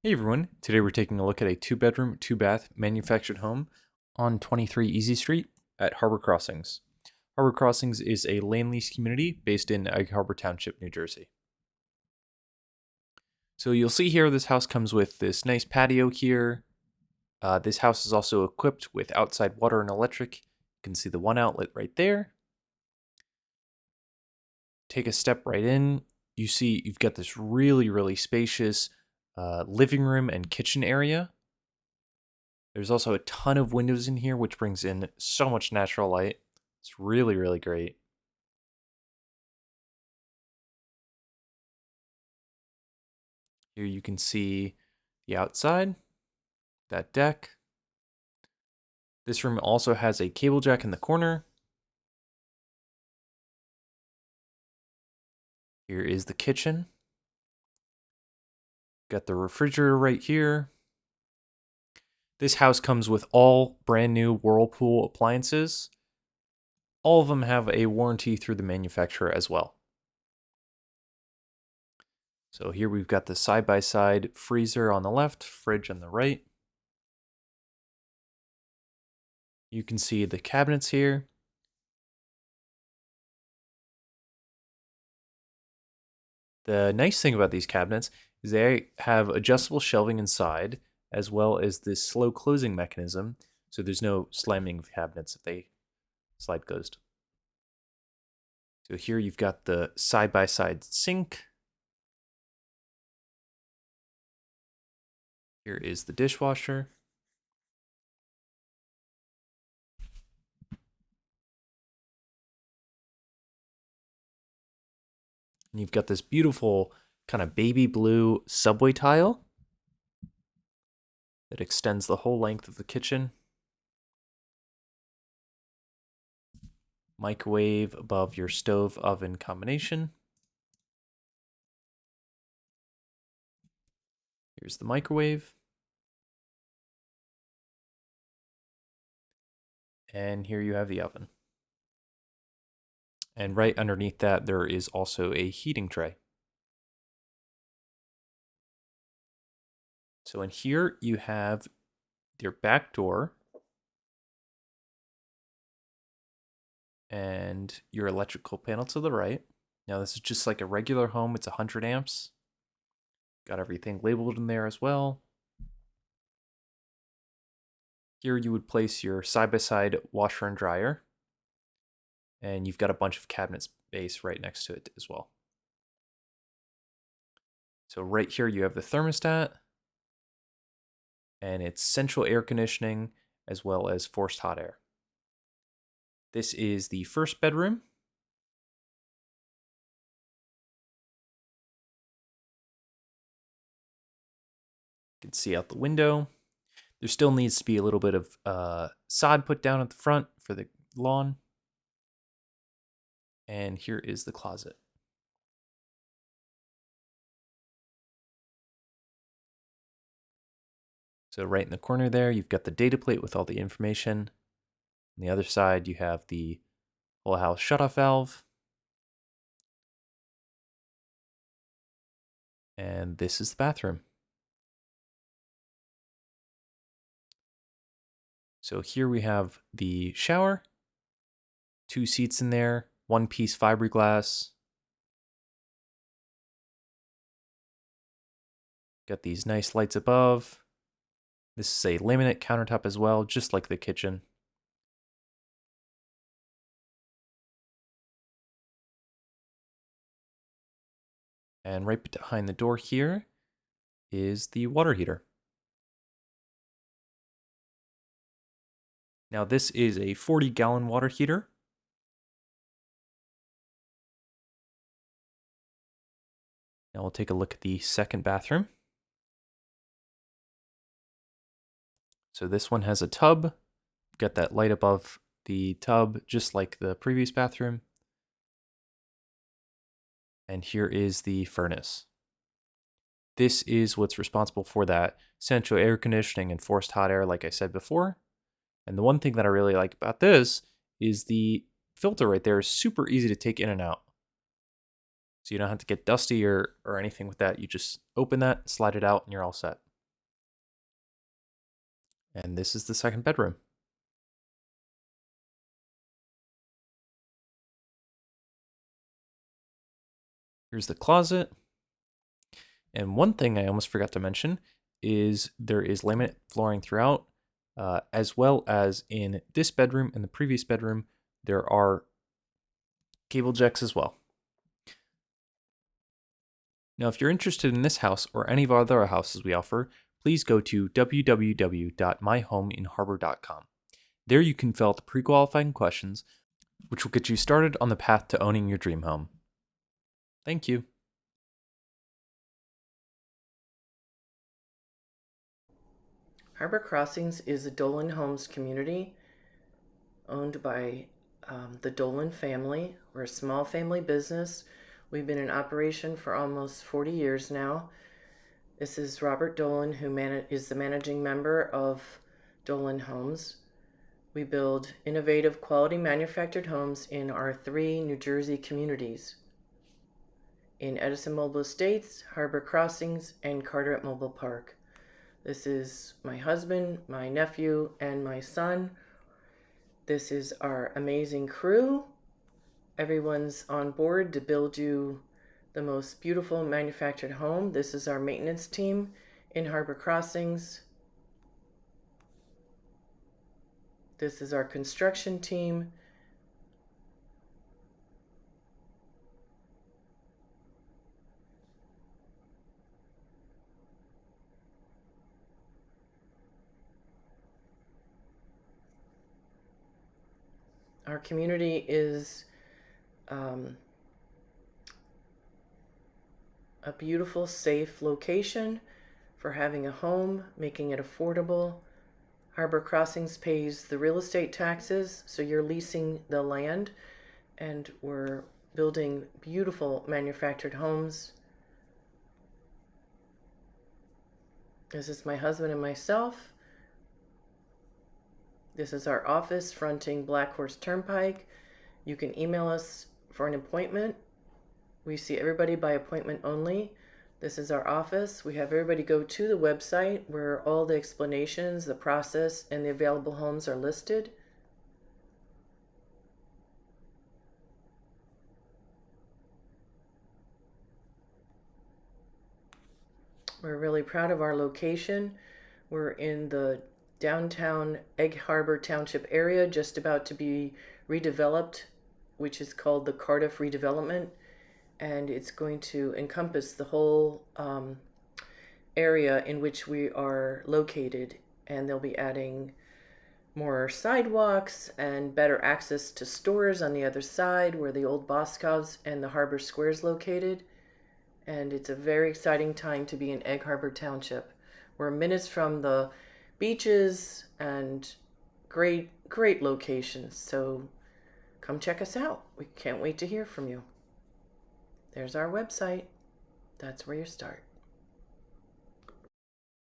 Hey everyone, today we're taking a look at a 2-bedroom, 2-bath manufactured home on 23 Easy Street at Harbor Crossings. Harbor Crossings is a land lease community based in Egg Harbor Township, New Jersey. So you'll see here this house comes with this nice patio here. This house is also equipped with outside water and electric. You can see the one outlet right there. Take a step right in. You see you've got this really spacious living room and kitchen area. There's also a ton of windows in here, which brings in so much natural light. It's really great. Here you can see the outside, that deck. This room also has a cable jack in the corner. Here is the kitchen. Got the refrigerator right here. This house comes with all brand new Whirlpool appliances. All of them have a warranty through the manufacturer as well. So here we've got the side-by-side freezer on the left, fridge on the right. You can see the cabinets here. The nice thing about these cabinets is they have adjustable shelving inside, as well as this slow closing mechanism, so there's no slamming of cabinets if they slide closed. So here you've got the side-by-side sink. Here is the dishwasher. And you've got this beautiful kind of baby blue subway tile that extends the whole length of the kitchen. Microwave above your stove oven combination. Here's the microwave. And here you have the oven. And right underneath that, there is also a heating tray. So in here, you have your back door and your electrical panel to the right. Now this is just like a regular home. It's 100 amps. Got everything labeled in there as well. Here you would place your side-by-side washer and dryer. And you've got a bunch of cabinet space right next to it as well. So right here you have the thermostat. And it's central air conditioning as well as forced hot air. This is the first bedroom. You can see out the window. There still needs to be a little bit of sod put down at the front for the lawn. And here is the closet. So right in the corner there, you've got the data plate with all the information. On the other side, you have the whole house shutoff valve. And this is the bathroom. So here we have the shower, 2 seats in there, 1-piece fiberglass. Got these nice lights above. This is a laminate countertop as well, just like the kitchen. And right behind the door here is the water heater. Now this is a 40-gallon water heater. Now we'll take a look at the second bathroom. So this one has a tub. Got that light above the tub, just like the previous bathroom. And here is the furnace. This is what's responsible for that central air conditioning and forced hot air, like I said before. And the one thing that I really like about this is the filter right there is super easy to take in and out. So you don't have to get dusty or anything with that. You just open that, slide it out, and you're all set. And this is the second bedroom. Here's the closet. And one thing I almost forgot to mention is there is laminate flooring throughout, as well as in this bedroom and the previous bedroom, there are cable jacks as well. Now, if you're interested in this house or any of our other houses we offer, please go to www.myhomeinharbor.com. There you can fill out the pre-qualifying questions, which will get you started on the path to owning your dream home. Thank you. Harbor Crossings is a Dolan Homes community owned by the Dolan family. We're a small family business. We've been in operation for almost 40 years now. This is Robert Dolan, who is the managing member of Dolan Homes. We build innovative, quality manufactured homes in our 3 New Jersey communities: in Edison Mobile Estates, Harbor Crossings, and Carteret Mobile Park. This is my husband, my nephew, and my son. This is our amazing crew. Everyone's on board to build you the most beautiful manufactured home. This is our maintenance team in Harbor Crossings. This is our construction team. Our community is a beautiful, safe location for having a home, making it affordable. Harbor Crossings pays the real estate taxes, so you're leasing the land, and we're building beautiful manufactured homes. This is my husband and myself. This is our office fronting Black Horse Turnpike. You can email us for an appointment. We see everybody by appointment only. This is our office. We have everybody go to the website where all the explanations, the process, and the available homes are listed. We're really proud of our location. We're in the downtown Egg Harbor Township area, just about to be redeveloped, which is called the Cardiff Redevelopment. And it's going to encompass the whole area in which we are located. And they'll be adding more sidewalks and better access to stores on the other side where the old Boscov's and the Harbor Square is located. And it's a very exciting time to be in Egg Harbor Township. We're minutes from the beaches and great locations. So come check us out. We can't wait to hear from you. There's our website. That's where you start.